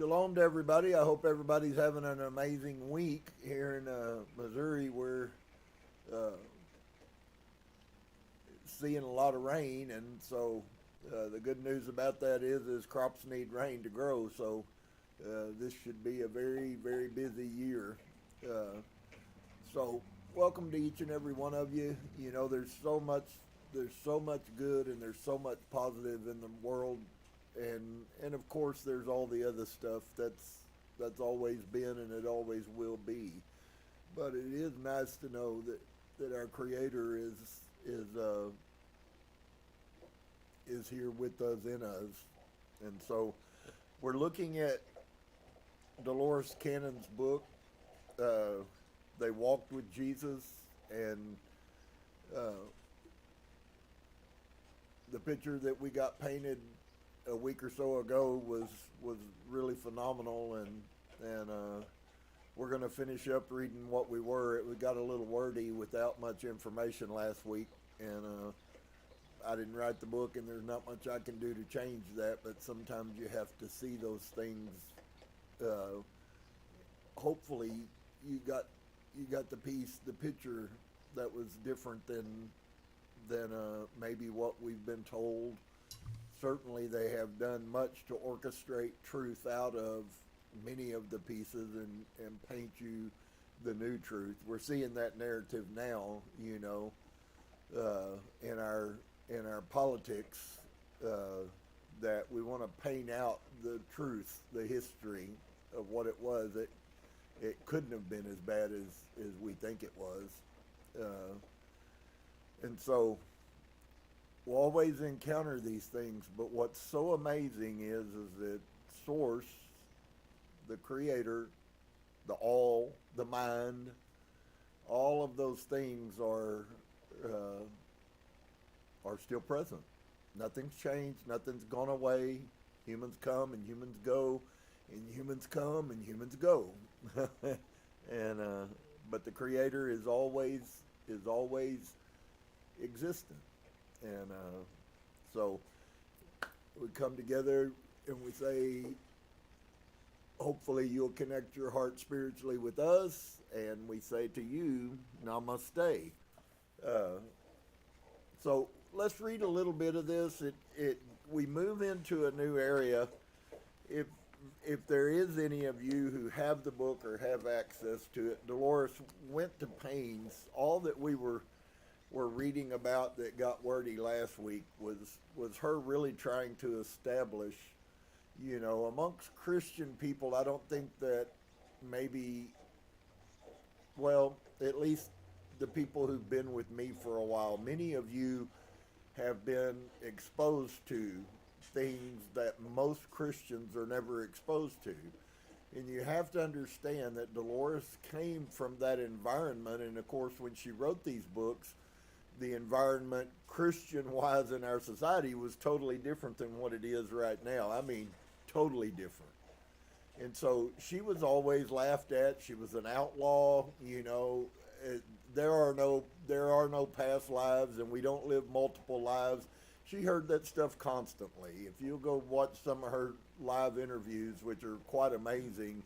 Shalom to everybody. I hope everybody's having an amazing week here in Missouri. We're seeing a lot of rain, and so the good news about that is crops need rain to grow. So this should be a very, very busy year. So welcome to each and every one of you. You know, there's so much good, and there's so much positive in the world. And of course there's all the other stuff that's always been and it always will be. But it is nice to know that our Creator is here with us, in us. And so we're looking at Dolores Cannon's book, They Walked with Jesus, and the picture that we got painted a week or so ago was really phenomenal, and we're going to finish up reading what we were. We got a little wordy without much information last week, and I didn't write the book, and there's not much I can do to change that, but sometimes you have to see those things. Hopefully you got the picture that was different than maybe what we've been told. Certainly they have done much to orchestrate truth out of many of the pieces and paint you the new truth. We're seeing that narrative now, you know, in our politics, that we want to paint out the truth, the history of what it was. It couldn't have been as bad as we think it was. And so we'll always encounter these things, but what's so amazing is that Source, the Creator, the All, the Mind, all of those things are still present. Nothing's changed. Nothing's gone away. Humans come and humans go, and humans come and humans go. And but the Creator is always existent. And so we come together and we say, hopefully you'll connect your heart spiritually with us, and we say to you, namaste. So let's read a little bit of this. We move into a new area. If there is any of you who have the book or have access to it, Dolores went to pains. All that we were reading about that got wordy last week was her really trying to establish, you know, amongst Christian people. I don't think that maybe, well, at least the people who've been with me for a while, many of you have been exposed to things that most Christians are never exposed to. And you have to understand that Dolores came from that environment, and of course when she wrote these books, the environment Christian-wise in our society was totally different than what it is right now. I mean, totally different. And so she was always laughed at. She was an outlaw, you know. There are no past lives, and we don't live multiple lives. She heard that stuff constantly. If you go watch some of her live interviews, which are quite amazing,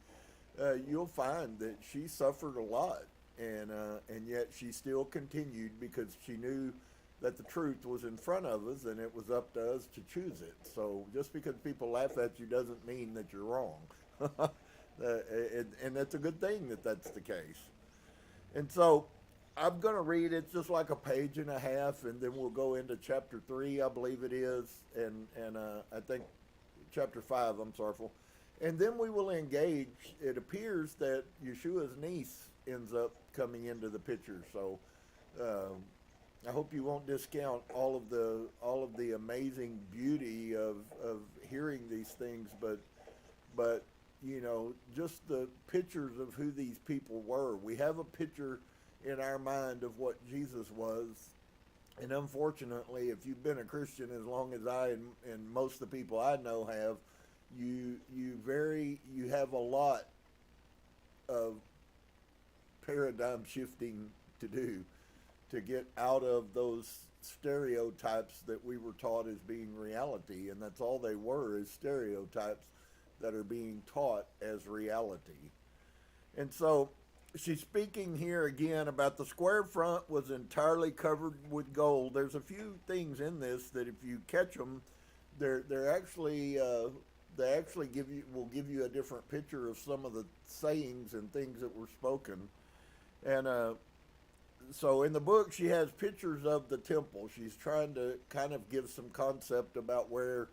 you'll find that she suffered a lot. And yet she still continued because she knew that the truth was in front of us, and it was up to us to choose it. So just because people laugh at you doesn't mean that you're wrong. And that's a good thing that that's the case. And so I'm going to read it just like a page and a half, and then we'll go into chapter 3, I believe it is, and I think chapter 5, I'm sorrowful. And then we will engage. It appears that Yeshua's niece ends up coming into the picture. So I hope you won't discount all of the amazing beauty of hearing these things, but you know, just the pictures of who these people were. We have a picture in our mind of what Jesus was, and unfortunately, if you've been a Christian as long as I and most of the people I know have, you have a lot of paradigm shifting to do to get out of those stereotypes that we were taught as being reality, and that's all they were, is stereotypes that are being taught as reality. And so she's speaking here again about the square front was entirely covered with gold. There's a few things in this that if you catch them, they're actually they actually will give you a different picture of some of the sayings and things that were spoken. And so in the book, she has pictures of the temple. She's trying to kind of give some concept about where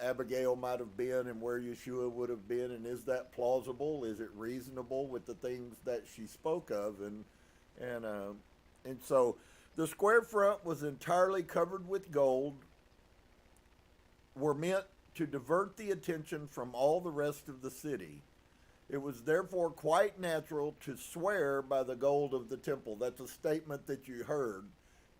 Abigail might have been and where Yeshua would have been, and is that plausible? Is it reasonable with the things that she spoke of? And so the square front was entirely covered with gold, were meant to divert the attention from all the rest of the city. It was therefore quite natural to swear by the gold of the temple. That's a statement that you heard,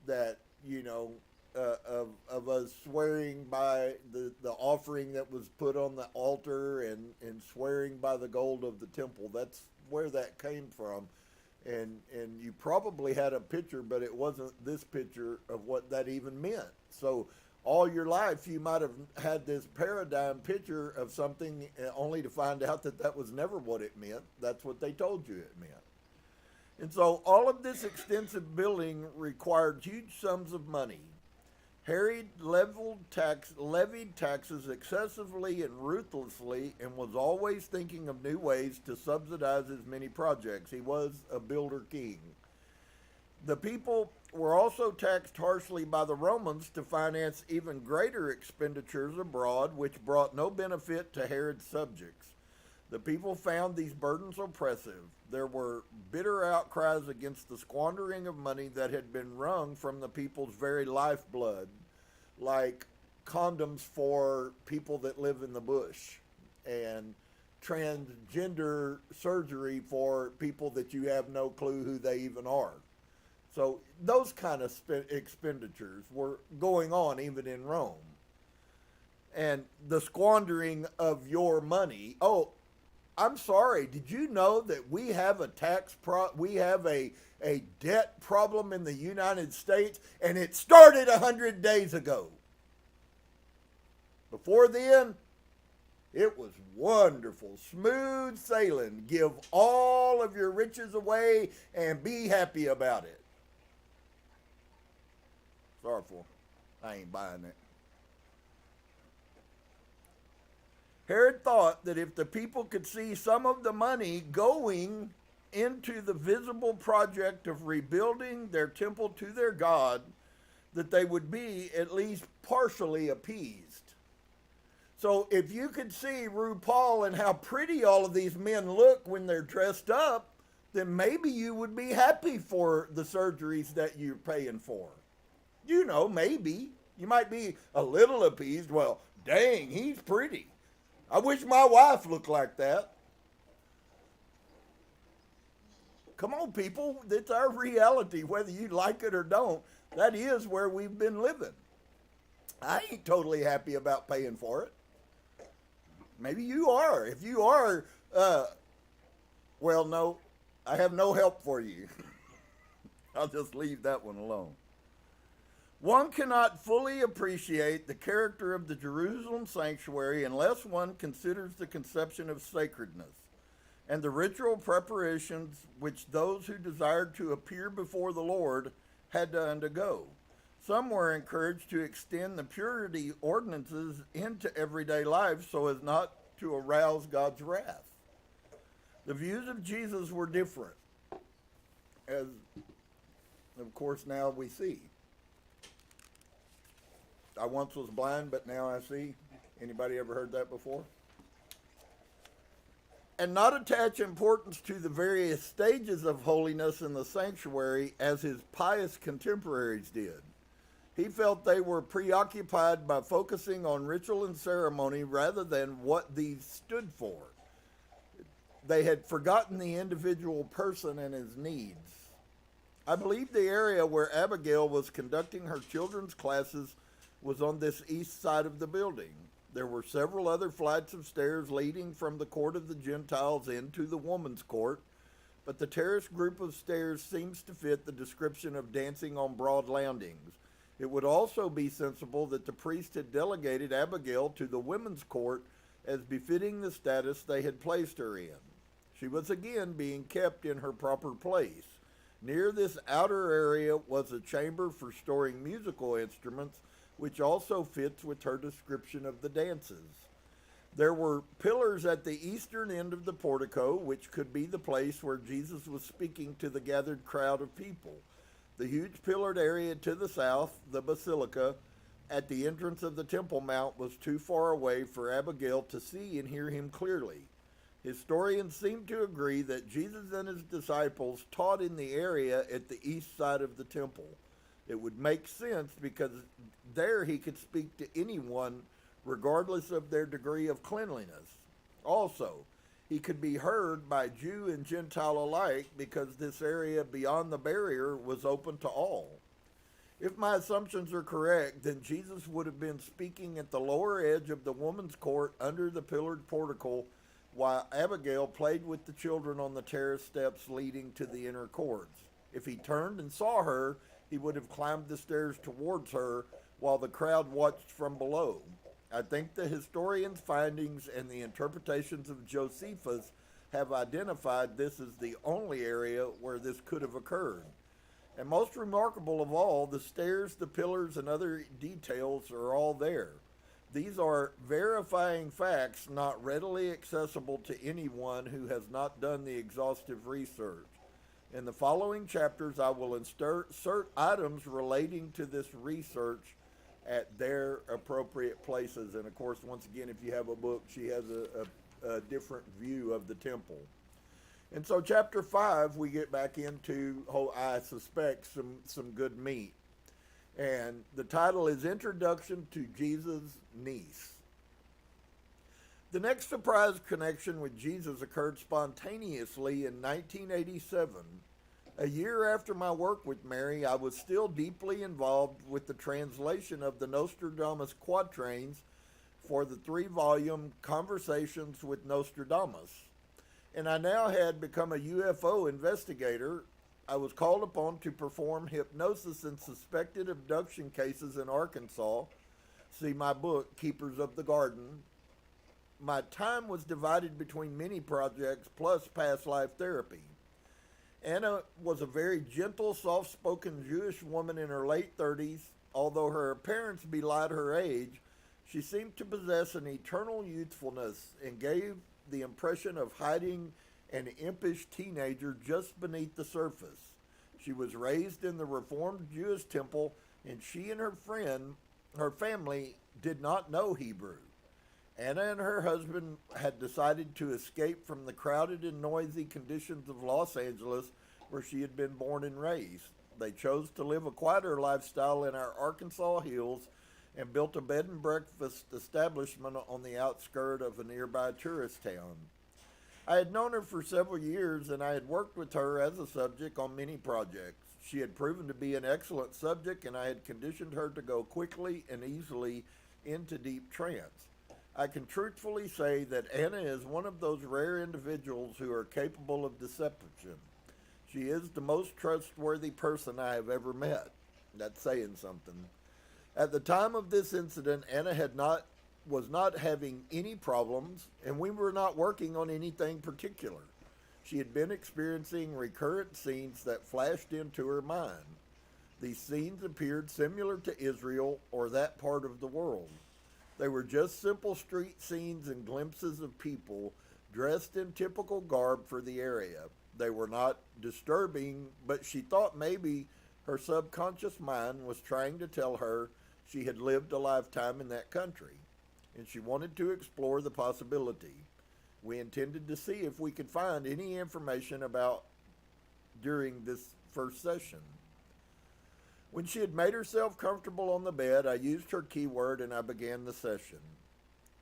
that, you know, of us swearing by the offering that was put on the altar and swearing by the gold of the temple. That's where that came from. And you probably had a picture, but it wasn't this picture of what that even meant. So all your life you might have had this paradigm picture of something only to find out that that was never what it meant. That's what they told you it meant. And so all of this extensive building required huge sums of money. Herod levied taxes excessively and ruthlessly, and was always thinking of new ways to subsidize his many projects. He was a builder king. The people were also taxed harshly by the Romans to finance even greater expenditures abroad, which brought no benefit to Herod's subjects. The people found these burdens oppressive. There were bitter outcries against the squandering of money that had been wrung from the people's very lifeblood, like condoms for people that live in the bush, and transgender surgery for people that you have no clue who they even are. So those kind of expenditures were going on even in Rome. And the squandering of your money. Oh, I'm sorry. Did you know that we have a we have a debt problem in the United States, and it started 100 days ago? Before then, it was wonderful, smooth sailing. Give all of your riches away and be happy about it. Sorrowful. I ain't buying it. Herod thought that if the people could see some of the money going into the visible project of rebuilding their temple to their God, that they would be at least partially appeased. So if you could see RuPaul and how pretty all of these men look when they're dressed up, then maybe you would be happy for the surgeries that you're paying for. You know, maybe. You might be a little appeased. Well, dang, he's pretty. I wish my wife looked like that. Come on, people. It's our reality, whether you like it or don't. That is where we've been living. I ain't totally happy about paying for it. Maybe you are. If you are, well, no, I have no help for you. I'll just leave that one alone. One cannot fully appreciate the character of the Jerusalem sanctuary unless one considers the conception of sacredness and the ritual preparations which those who desired to appear before the Lord had to undergo. Some were encouraged to extend the purity ordinances into everyday life so as not to arouse God's wrath. The views of Jesus were different, as of course now we see. I once was blind, but now I see. Anybody ever heard that before? And not attach importance to the various stages of holiness in the sanctuary as his pious contemporaries did. He felt they were preoccupied by focusing on ritual and ceremony rather than what these stood for. They had forgotten the individual person and his needs. I believe the area where Abigail was conducting her children's classes was on this east side of the building. There were several other flights of stairs leading from the court of the Gentiles into the woman's court, but the terraced group of stairs seems to fit the description of dancing on broad landings. It would also be sensible that the priest had delegated Abigail to the women's court as befitting the status they had placed her in. She was again being kept in her proper place. Near this outer area was a chamber for storing musical instruments, which also fits with her description of the dances. There were pillars at the eastern end of the portico, which could be the place where Jesus was speaking to the gathered crowd of people. The huge pillared area to the south, the basilica, at the entrance of the Temple Mount, was too far away for Abigail to see and hear him clearly. Historians seem to agree that Jesus and his disciples taught in the area at the east side of the temple. It would make sense because there he could speak to anyone regardless of their degree of cleanliness. Also, he could be heard by Jew and Gentile alike because this area beyond the barrier was open to all. If my assumptions are correct, then Jesus would have been speaking at the lower edge of the woman's court under the pillared portico, while Abigail played with the children on the terrace steps leading to the inner courts. If he turned and saw her, he would have climbed the stairs towards her while the crowd watched from below. I think the historians' findings and the interpretations of Josephus have identified this as the only area where this could have occurred. And most remarkable of all, the stairs, the pillars, and other details are all there. These are verifying facts not readily accessible to anyone who has not done the exhaustive research. In the following chapters, I will insert items relating to this research at their appropriate places. And of course, once again, if you have a book, she has a different view of the temple. And so chapter 5, we get back into, I suspect, some good meat. And the title is Introduction to Jesus' Niece. The next surprise connection with Jesus occurred spontaneously in 1987. A year after my work with Mary, I was still deeply involved with the translation of the Nostradamus quatrains for the 3-volume Conversations with Nostradamus. And I now had become a UFO investigator. I was called upon to perform hypnosis in suspected abduction cases in Arkansas. See my book, Keepers of the Garden. My time was divided between many projects plus past life therapy. Anna was a very gentle, soft-spoken Jewish woman in her late 30s. Although her appearance belied her age, she seemed to possess an eternal youthfulness and gave the impression of hiding an impish teenager just beneath the surface. She was raised in the Reformed Jewish temple, and she and her family did not know Hebrew. Anna and her husband had decided to escape from the crowded and noisy conditions of Los Angeles, where she had been born and raised. They chose to live a quieter lifestyle in our Arkansas hills and built a bed and breakfast establishment on the outskirt of a nearby tourist town. I had known her for several years, and I had worked with her as a subject on many projects. She had proven to be an excellent subject, and I had conditioned her to go quickly and easily into deep trance. I can truthfully say that Anna is one of those rare individuals who are capable of deception. She is the most trustworthy person I have ever met. That's saying something. At the time of this incident, Anna was not having any problems, and we were not working on anything particular. She had been experiencing recurrent scenes that flashed into her mind. These scenes appeared similar to Israel or that part of the world. They were just simple street scenes and glimpses of people dressed in typical garb for the area. They were not disturbing, but she thought maybe her subconscious mind was trying to tell her she had lived a lifetime in that country, and she wanted to explore the possibility. We intended to see if we could find any information about during this first session. When she had made herself comfortable on the bed, I used her keyword and I began the session.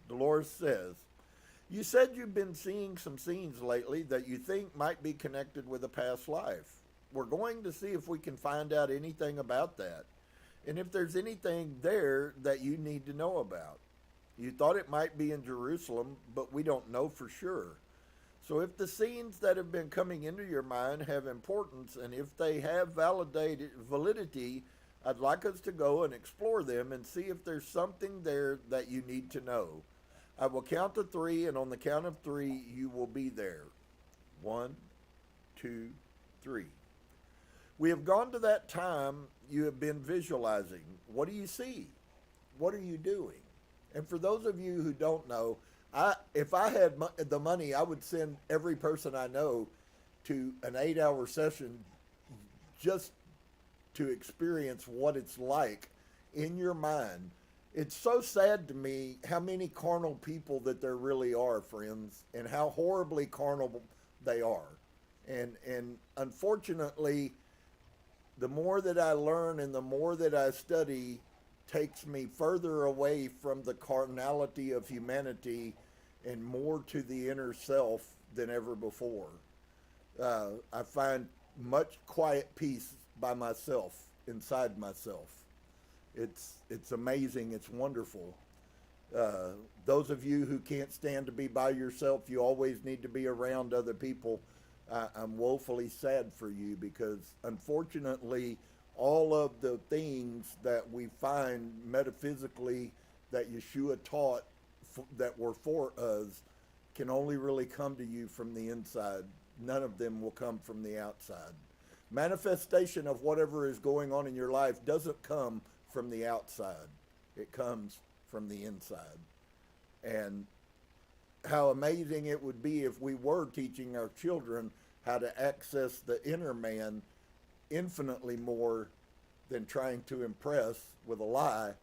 Dolores says, "You said you've been seeing some scenes lately that you think might be connected with a past life. We're going to see if we can find out anything about that, and if there's anything there that you need to know about. You thought it might be in Jerusalem, but we don't know for sure. So if the scenes that have been coming into your mind have importance, and if they have validity, I'd like us to go and explore them and see if there's something there that you need to know. I will count to three, and on the count of three, you will be there. 1, 2, 3. We have gone to that time you have been visualizing. What do you see? What are you doing? And for those of you who don't know, if I had the money, I would send every person I know to an 8-hour session just to experience what it's like in your mind. It's so sad to me how many carnal people that there really are, friends, and how horribly carnal they are. And unfortunately, the more that I learn and the more that I study takes me further away from the carnality of humanity and more to the inner self than ever before. I find much quiet peace by myself, inside myself. It's amazing. It's wonderful. Those of you who can't stand to be by yourself, you always need to be around other people. I'm woefully sad for you, because unfortunately, all of the things that we find metaphysically that Yeshua taught that were for us can only really come to you from the inside. None of them will come from the outside. Manifestation of whatever is going on in your life doesn't come from the outside. It comes from the inside. And how amazing it would be if we were teaching our children how to access the inner man infinitely more than trying to impress with a lie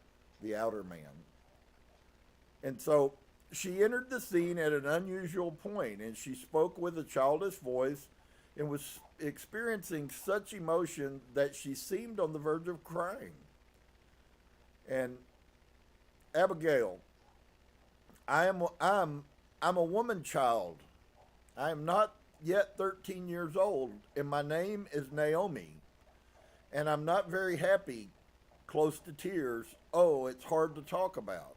the outer man. And so she entered the scene at an unusual point, and she spoke with a childish voice and was experiencing such emotion that she seemed on the verge of crying. And Abigail, I'm a woman child. I am not yet 13 years old, and my name is Naomi, and I'm not very happy, close to tears. Oh, it's hard to talk about.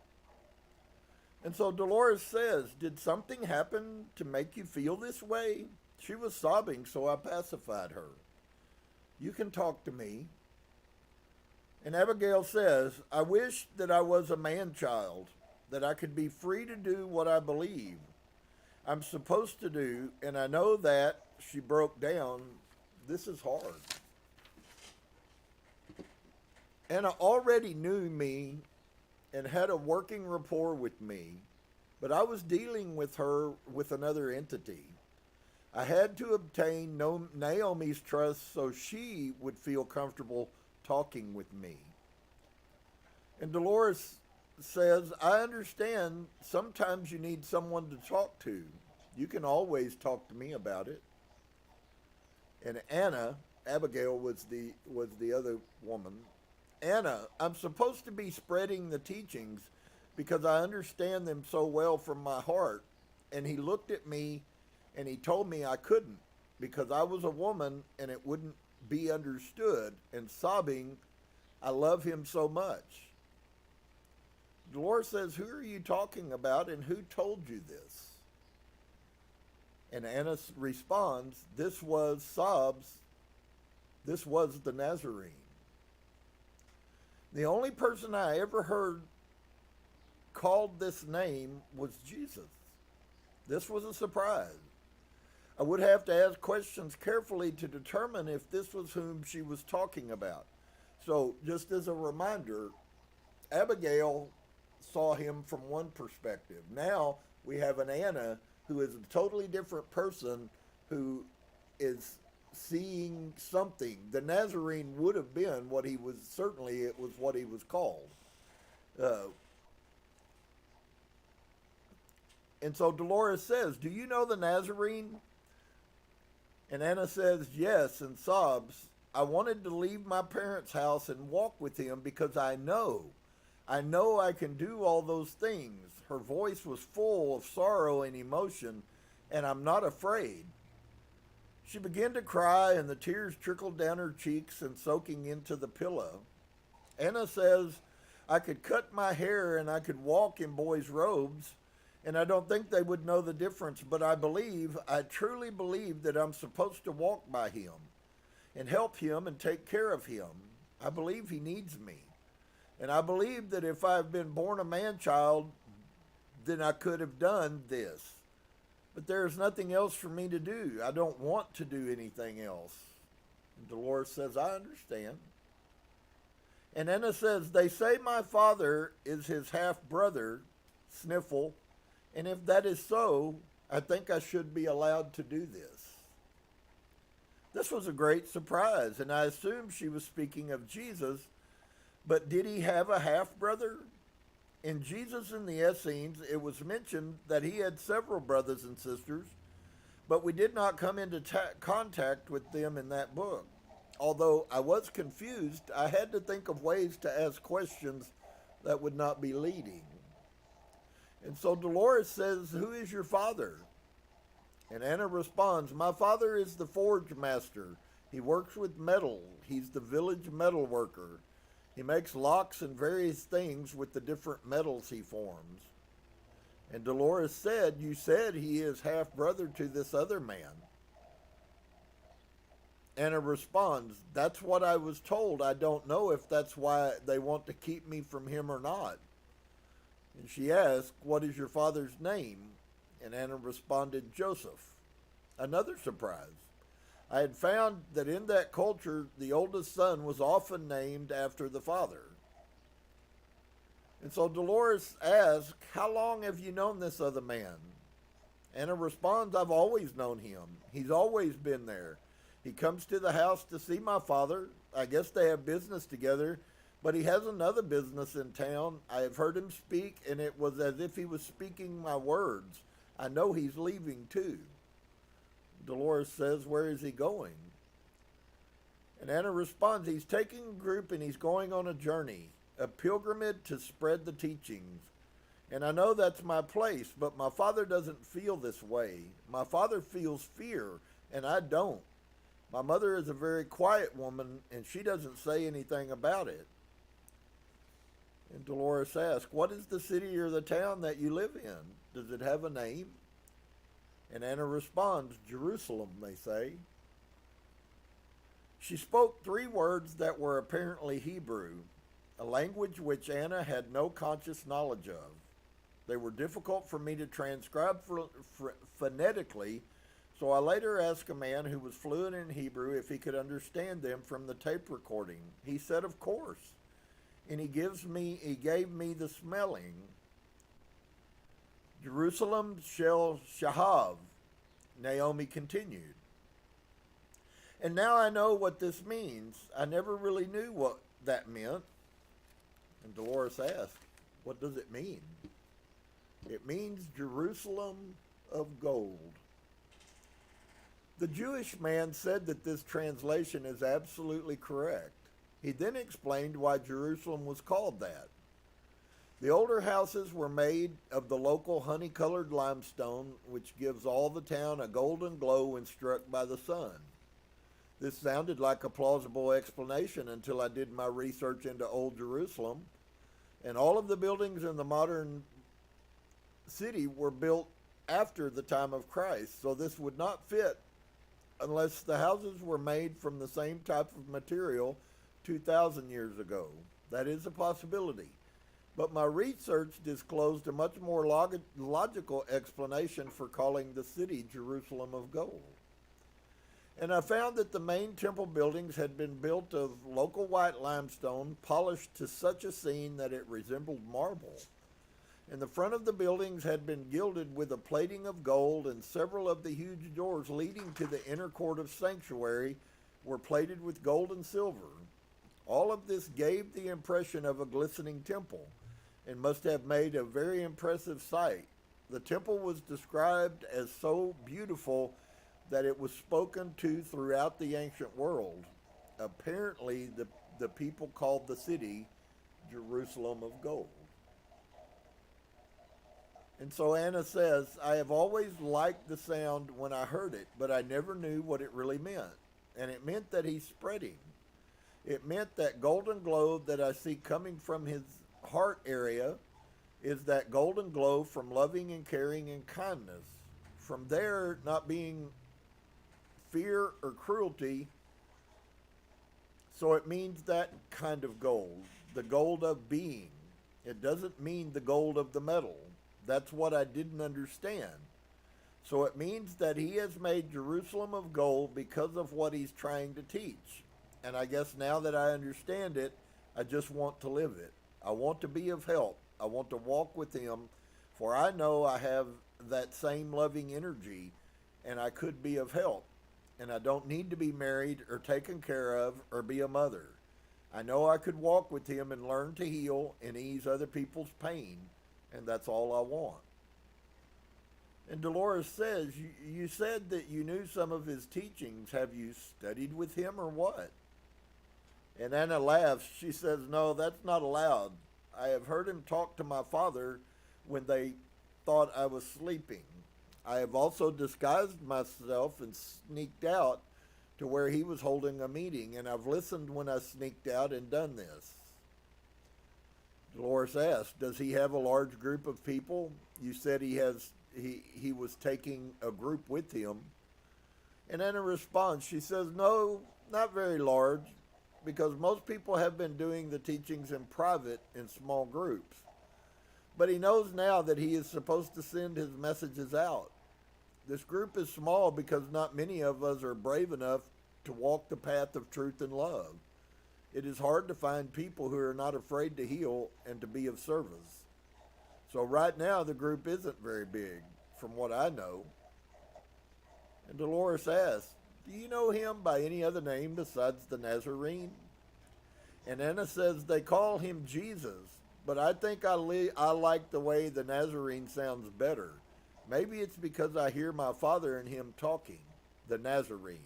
And so Dolores says, did something happen to make you feel this way? She was sobbing, so I pacified her. You can talk to me. And Abigail says, I wish that I was a man-child, that I could be free to do what I believe I'm supposed to do, and I know that, she broke down, this is hard. Anna already knew me and had a working rapport with me, but I was dealing with her with another entity. I had to obtain Naomi's trust so she would feel comfortable talking with me. And Dolores says, I understand sometimes you need someone to talk to. You can always talk to me about it. And Anna, Abigail was the other woman. Anna, I'm supposed to be spreading the teachings because I understand them so well from my heart. And he looked at me and he told me I couldn't because I was a woman and it wouldn't be understood. And sobbing, I love him so much. Dolores says, who are you talking about and who told you this? And Anna responds, this was the Nazarene. The only person I ever heard called this name was Jesus. This was a surprise. I would have to ask questions carefully to determine if this was whom she was talking about. So just as a reminder, Abigail saw him from one perspective. Now we have an Anna who is a totally different person who is seeing something. The Nazarene would have been what he was, certainly it was what he was called. And so Dolores says, do you know the Nazarene? And Anna says, yes, and sobs, I wanted to leave my parents' house and walk with him because I know I can do all those things. Her voice was full of sorrow and emotion, and I'm not afraid. She began to cry, and the tears trickled down her cheeks and soaking into the pillow. Anna says, I could cut my hair and I could walk in boys' robes, and I don't think they would know the difference, but I truly believe that I'm supposed to walk by him and help him and take care of him. I believe he needs me. And I believe that if I've been born a man-child, then I could have done this. But there is nothing else for me to do. I don't want to do anything else. And Dolores says, I understand. And Anna says, they say my father is his half-brother, sniffle, and if that is so, I think I should be allowed to do this. This was a great surprise, and I assumed she was speaking of Jesus, but did he have a half-brother? In Jesus and the Essenes, it was mentioned that he had several brothers and sisters, but we did not come into contact with them in that book. Although I was confused, I had to think of ways to ask questions that would not be leading. And so Dolores says, who is your father? And Anna responds, my father is the forge master. He works with metal. He's the village metal worker. He makes locks and various things with the different metals he forms. And Dolores said, you said he is half-brother to this other man. Anna responds, that's what I was told. I don't know if that's why they want to keep me from him or not. And she asked, what is your father's name? And Anna responded, Joseph. Another surprise. I had found that in that culture, the oldest son was often named after the father. And so Dolores asked, how long have you known this other man? Anna responds, I've always known him. He's always been there. He comes to the house to see my father. I guess they have business together, but he has another business in town. I have heard him speak, and it was as if he was speaking my words. I know he's leaving too. Dolores says, where is he going? And Anna responds, he's taking a group and he's going on a journey, a pilgrimage to spread the teachings. And I know that's my place, but my father doesn't feel this way. My father feels fear, and I don't. My mother is a very quiet woman, and she doesn't say anything about it. And Dolores asks, what is the city or the town that you live in? Does it have a name? And Anna responds, Jerusalem, they say. She spoke 3 words that were apparently Hebrew, a language which Anna had no conscious knowledge of. They were difficult for me to transcribe phonetically, so I later asked a man who was fluent in Hebrew if he could understand them from the tape recording. He said, of course. And he gave me the smelling. Jerusalem shel Shahav, Naomi continued. And now I know what this means. I never really knew what that meant. And Dolores asked, what does it mean? It means Jerusalem of gold. The Jewish man said that this translation is absolutely correct. He then explained why Jerusalem was called that. The older houses were made of the local honey-colored limestone, which gives all the town a golden glow when struck by the sun. This sounded like a plausible explanation until I did my research into Old Jerusalem, and all of the buildings in the modern city were built after the time of Christ, so this would not fit unless the houses were made from the same type of material 2,000 years ago. That is a possibility. But my research disclosed a much more logical explanation for calling the city Jerusalem of gold. And I found that the main temple buildings had been built of local white limestone, polished to such a sheen that it resembled marble. And the front of the buildings had been gilded with a plating of gold, and several of the huge doors leading to the inner court of sanctuary were plated with gold and silver. All of this gave the impression of a glistening temple, and must have made a very impressive sight. The temple was described as so beautiful that it was spoken to throughout the ancient world. Apparently, the people called the city Jerusalem of gold. And so Anna says, I have always liked the sound when I heard it, but I never knew what it really meant. And it meant that he's spreading. It meant that golden glow that I see coming from his heart area is that golden glow from loving and caring and kindness. From there not being fear or cruelty. So it means that kind of gold, the gold of being. It doesn't mean the gold of the metal. That's what I didn't understand. So it means that he has made Jerusalem of gold because of what he's trying to teach. And I guess now that I understand it, I just want to live it. I want to be of help. I want to walk with him, for I know I have that same loving energy, and I could be of help. And I don't need to be married or taken care of or be a mother. I know I could walk with him and learn to heal and ease other people's pain, and that's all I want. And Dolores says, you said that you knew some of his teachings. Have you studied with him or what? And Anna laughs. She says, no, that's not allowed. I have heard him talk to my father when they thought I was sleeping. I have also disguised myself and sneaked out to where he was holding a meeting, and I've listened when I sneaked out and done this. Dolores asked, does he have a large group of people? You said he was taking a group with him. And Anna responds, she says, no, not very large, because most people have been doing the teachings in private in small groups. But he knows now that he is supposed to send his messages out. This group is small because not many of us are brave enough to walk the path of truth and love. It is hard to find people who are not afraid to heal and to be of service. So right now the group isn't very big, from what I know. And Dolores asks, do you know him by any other name besides the Nazarene? And Anna says they call him Jesus, but I think I like the way the Nazarene sounds better. Maybe it's because I hear my father and him talking, the Nazarene.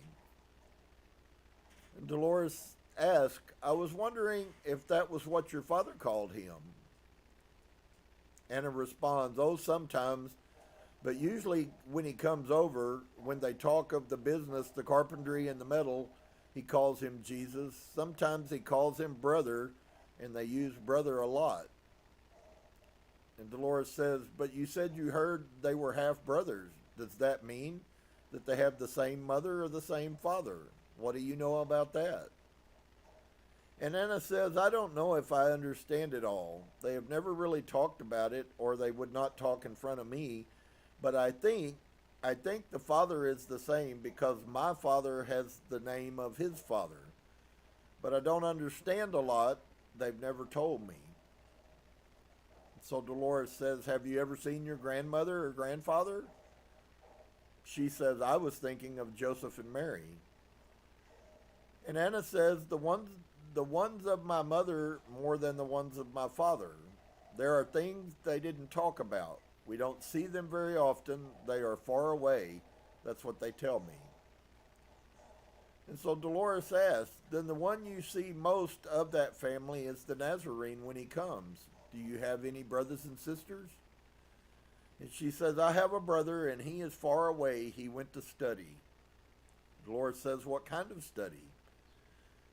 And Dolores asked, I was wondering if that was what your father called him. Anna responds, oh, sometimes, but usually when he comes over, when they talk of the business, the carpentry and the metal, he calls him Jesus. Sometimes he calls him brother, and they use brother a lot. And Dolores says, but you said you heard they were half brothers. Does that mean that they have the same mother or the same father? What do you know about that? And Anna says, I don't know if I understand it all. They have never really talked about it, or they would not talk in front of me. But I think the father is the same because my father has the name of his father. But I don't understand a lot. They've never told me. So Dolores says, have you ever seen your grandmother or grandfather? She says, I was thinking of Joseph and Mary. And Anna says, the ones of my mother more than the ones of my father. There are things they didn't talk about. We don't see them very often. They are far away. That's what they tell me. And so Dolores asks, then the one you see most of that family is the Nazarene when he comes. Do you have any brothers and sisters? And she says, I have a brother, and he is far away. He went to study. Dolores says, what kind of study?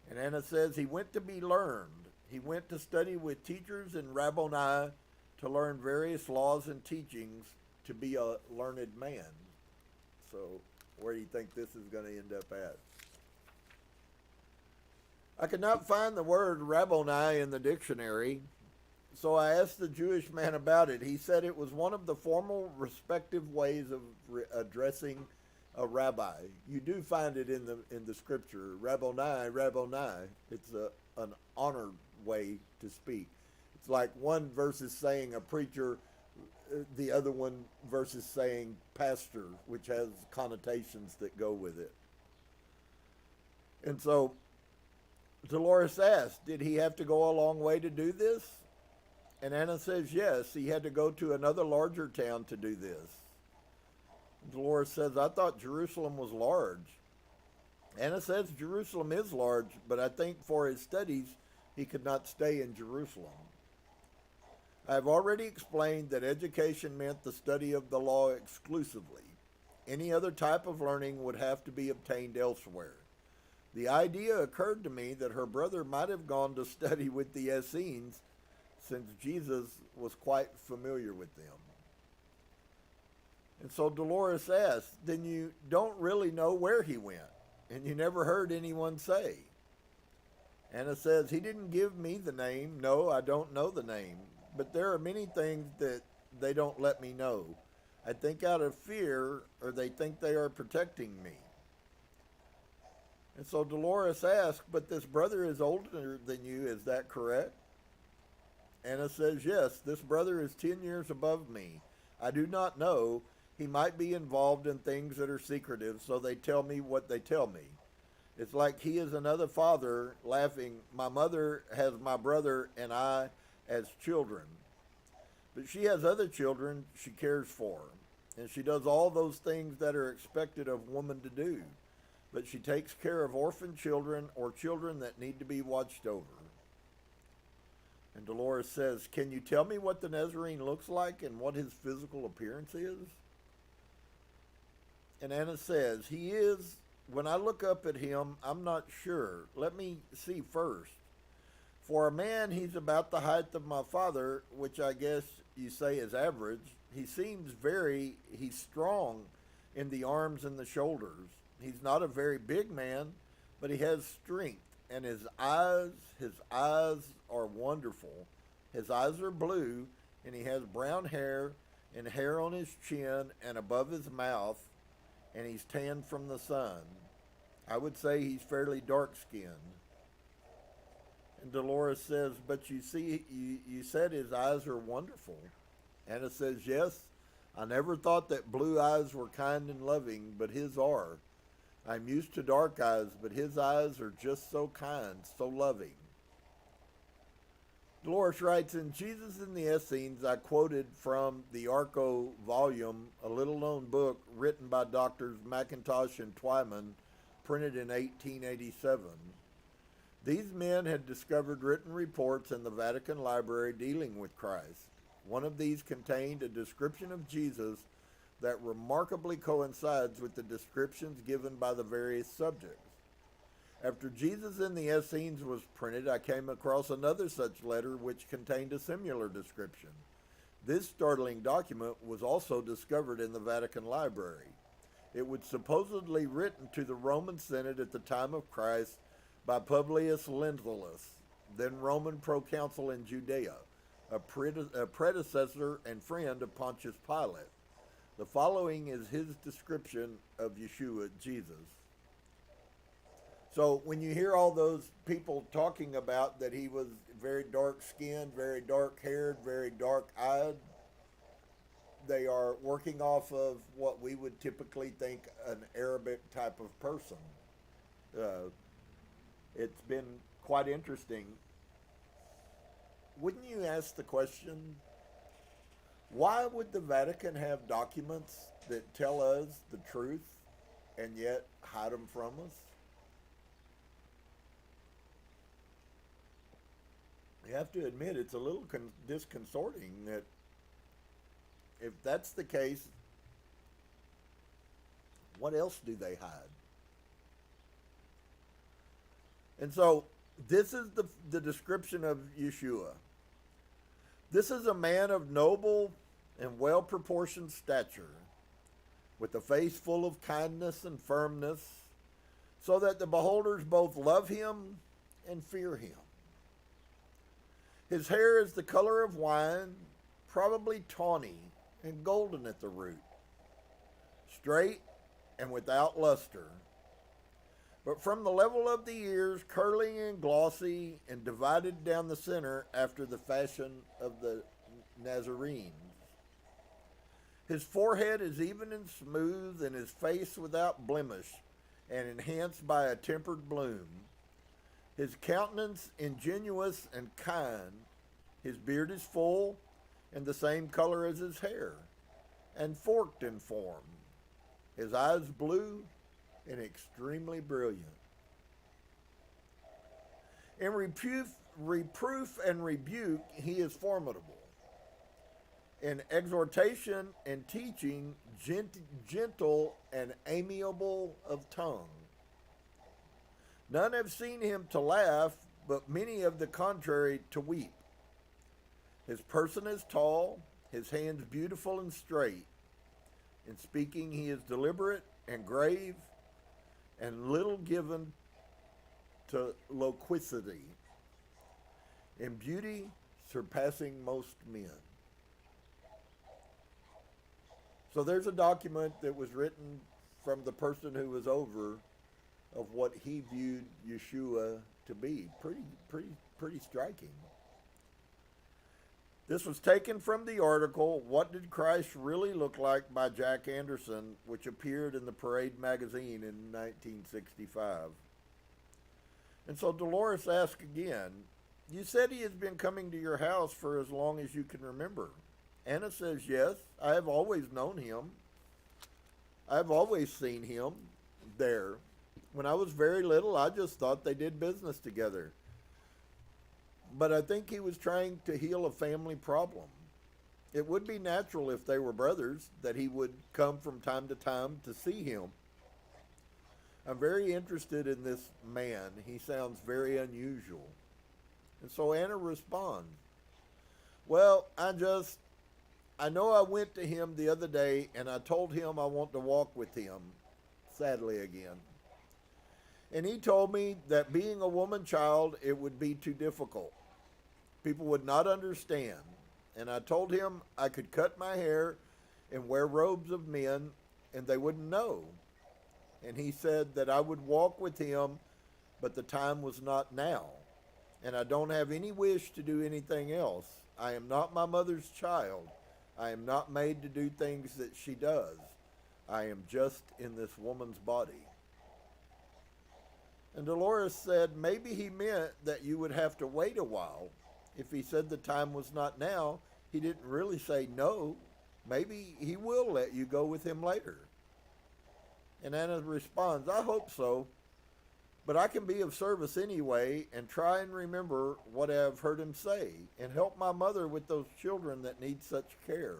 And Anna says, he went to be learned. He went to study with teachers and Rabboni to learn various laws and teachings to be a learned man. So where do you think this is going to end up at? I could not find the word Rabboni in the dictionary, so I asked the Jewish man about it. He said it was one of the formal respective ways of addressing a rabbi. You do find it in the scripture, Rabboni, Rabboni. It's an honored way to speak. It's like one versus saying a preacher, the other one versus saying pastor, which has connotations that go with it. And so Dolores asked, did he have to go a long way to do this? And Anna says, yes, he had to go to another larger town to do this. Dolores says, I thought Jerusalem was large. Anna says Jerusalem is large, but I think for his studies, he could not stay in Jerusalem. I have already explained that education meant the study of the law exclusively. Any other type of learning would have to be obtained elsewhere. The idea occurred to me that her brother might have gone to study with the Essenes, since Jesus was quite familiar with them. And so Dolores asked, then you don't really know where he went, and you never heard anyone say. Anna says, he didn't give me the name. No, I don't know the name. But there are many things that they don't let me know. I think out of fear, or they think they are protecting me. And so Dolores asked, but this brother is older than you, is that correct? Anna says, yes, this brother is 10 years above me. I do not know. He might be involved in things that are secretive, so they tell me what they tell me. It's like he is another father, laughing. My mother has my brother and I as children. But she has other children she cares for. And she does all those things that are expected of woman to do. But she takes care of orphan children or children that need to be watched over. And Dolores says, can you tell me what the Nazarene looks like and what his physical appearance is? And Anna says, he is, when I look up at him, I'm not sure. Let me see first. For a man, he's about the height of my father, which I guess you say is average. He's strong in the arms and the shoulders. He's not a very big man, but he has strength. And his eyes are wonderful. His eyes are blue, and he has brown hair and hair on his chin and above his mouth, and he's tanned from the sun. I would say he's fairly dark-skinned. And Dolores says, but you see, you said his eyes are wonderful. Anna says, yes, I never thought that blue eyes were kind and loving, but his are. I'm used to dark eyes, but his eyes are just so kind, so loving. Dolores writes, in Jesus in the Essenes, I quoted from the Arco volume, a little-known book written by Doctors McIntosh and Twyman, printed in 1887. These men had discovered written reports in the Vatican Library dealing with Christ. One of these contained a description of Jesus that remarkably coincides with the descriptions given by the various subjects. After Jesus in the Essenes was printed, I came across another such letter which contained a similar description. This startling document was also discovered in the Vatican Library. It was supposedly written to the Roman Senate at the time of Christ by Publius Lentulus, then Roman proconsul in Judea, a predecessor and friend of Pontius Pilate. The following is his description of Yeshua, Jesus. So when you hear all those people talking about that he was very dark-skinned, very dark-haired, very dark-eyed, they are working off of what we would typically think an Arabic type of person. It's been quite interesting. Wouldn't you ask the question, why would the Vatican have documents that tell us the truth and yet hide them from us? You have to admit it's a little disconcerting that if that's the case, what else do they hide? And so this is the description of Yeshua. This is a man of noble and well-proportioned stature, with a face full of kindness and firmness, so that the beholders both love him and fear him. His hair is the color of wine, probably tawny and golden at the root, straight and without luster, but from the level of the ears, curling and glossy and divided down the center after the fashion of the Nazarenes. His forehead is even and smooth, and his face without blemish, and enhanced by a tempered bloom. His countenance ingenuous and kind. His beard is full, and the same color as his hair, and forked in form. His eyes blue, and extremely brilliant. In reproof and rebuke, he is formidable. In exhortation and teaching, gentle and amiable of tongue. None have seen him to laugh, but many of the contrary to weep. His person is tall, his hands beautiful and straight. In speaking, he is deliberate and grave, and little given to loquacity. In beauty, surpassing most men. So there's a document that was written from the person who was over of what he viewed Yeshua to be. Pretty striking. This was taken from the article, What Did Christ Really Look Like by Jack Anderson, which appeared in the Parade magazine in 1965. And so Dolores asked again, you said he has been coming to your house for as long as you can remember. Anna says, yes, I have always known him. I have always seen him there. When I was very little, I just thought they did business together. But I think he was trying to heal a family problem. It would be natural if they were brothers that he would come from time to time to see him. I'm very interested in this man. He sounds very unusual. And so Anna responds, well, I know I went to him the other day and I told him I want to walk with him, sadly again. And he told me that being a woman child, it would be too difficult. People would not understand. And I told him I could cut my hair and wear robes of men and they wouldn't know. And he said that I would walk with him, but the time was not now. And I don't have any wish to do anything else. I am not my mother's child. I am not made to do things that she does. I am just in this woman's body. And Dolores said, maybe he meant that you would have to wait a while. If he said the time was not now, he didn't really say no. Maybe he will let you go with him later. And Anna responds, I hope so, but I can be of service anyway and try and remember what I have heard him say and help my mother with those children that need such care.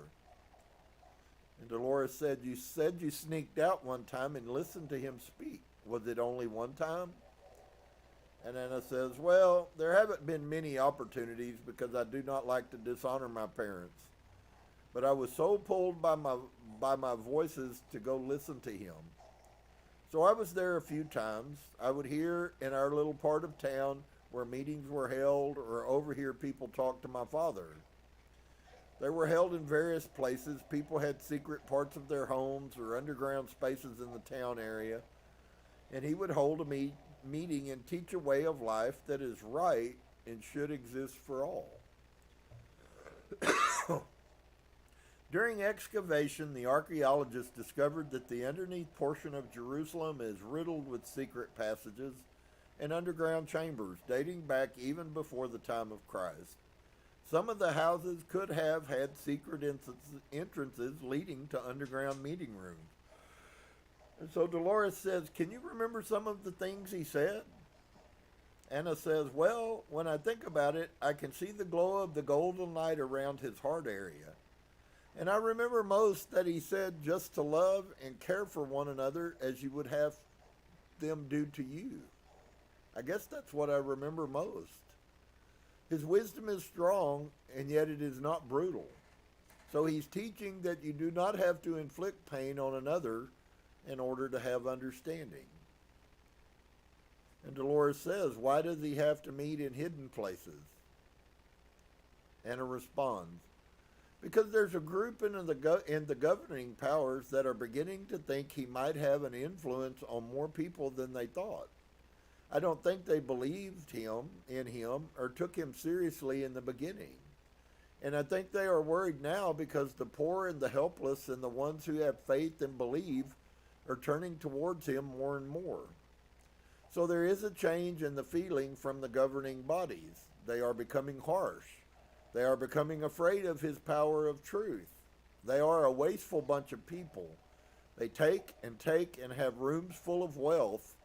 And Dolores said you sneaked out one time and listened to him speak. Was it only one time? And Anna says, well, there haven't been many opportunities because I do not like to dishonor my parents. But I was so pulled by my voices to go listen to him. So I was there a few times. I would hear in our little part of town where meetings were held or overhear people talk to my father. They were held in various places. People had secret parts of their homes or underground spaces in the town area. And he would hold a meeting and teach a way of life that is right and should exist for all. During excavation, the archaeologists discovered that the underneath portion of Jerusalem is riddled with secret passages and underground chambers dating back even before the time of Christ. Some of the houses could have had secret entrances leading to underground meeting rooms. And so Dolores says, can you remember some of the things he said? Anna says, well, when I think about it, I can see the glow of the golden light around his heart area. And I remember most that he said just to love and care for one another as you would have them do to you. I guess that's what I remember most. His wisdom is strong, and yet it is not brutal. So he's teaching that you do not have to inflict pain on another in order to have understanding. And Dolores says, why does he have to meet in hidden places? Anna responds, because there's a group in the governing powers that are beginning to think he might have an influence on more people than they thought. I don't think they believed in him or took him seriously in the beginning. And I think they are worried now because the poor and the helpless and the ones who have faith and believe are turning towards him more and more. So there is a change in the feeling from the governing bodies. They are becoming harsh. They are becoming afraid of his power of truth. They are a wasteful bunch of people. They take and have rooms full of wealth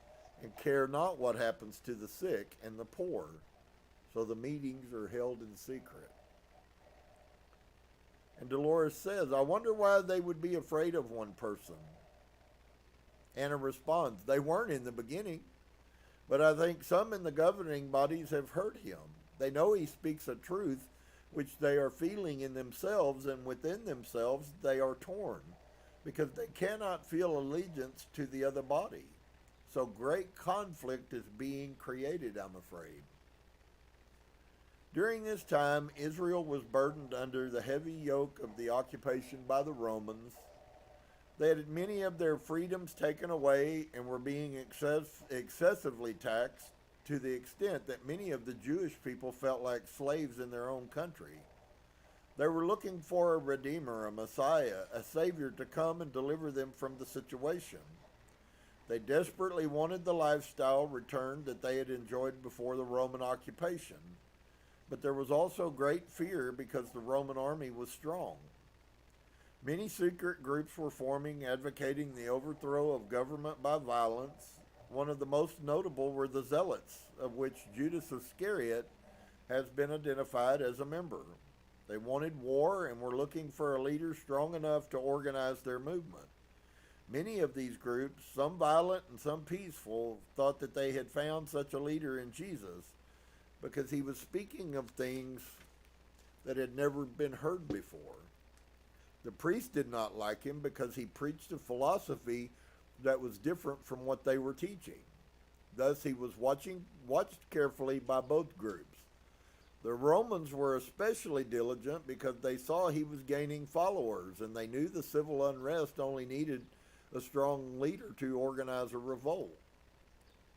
and care not what happens to the sick and the poor. So the meetings are held in secret. And Dolores says, I wonder why they would be afraid of one person. Anna responds, they weren't in the beginning, but I think some in the governing bodies have heard him. They know he speaks a truth which they are feeling in themselves, and within themselves they are torn, because they cannot feel allegiance to the other body. So great conflict is being created, I'm afraid. During this time, Israel was burdened under the heavy yoke of the occupation by the Romans, They had many of their freedoms taken away and were being excessively taxed to the extent that many of the Jewish people felt like slaves in their own country. They were looking for a Redeemer, a Messiah, a Savior to come and deliver them from the situation. They desperately wanted the lifestyle returned that they had enjoyed before the Roman occupation. But there was also great fear because the Roman army was strong. Many secret groups were forming, advocating the overthrow of government by violence. One of the most notable were the Zealots, of which Judas Iscariot has been identified as a member. They wanted war and were looking for a leader strong enough to organize their movement. Many of these groups, some violent and some peaceful, thought that they had found such a leader in Jesus because he was speaking of things that had never been heard before. The priests did not like him because he preached a philosophy that was different from what they were teaching. Thus, he was watched carefully by both groups. The Romans were especially diligent because they saw he was gaining followers, and they knew the civil unrest only needed a strong leader to organize a revolt.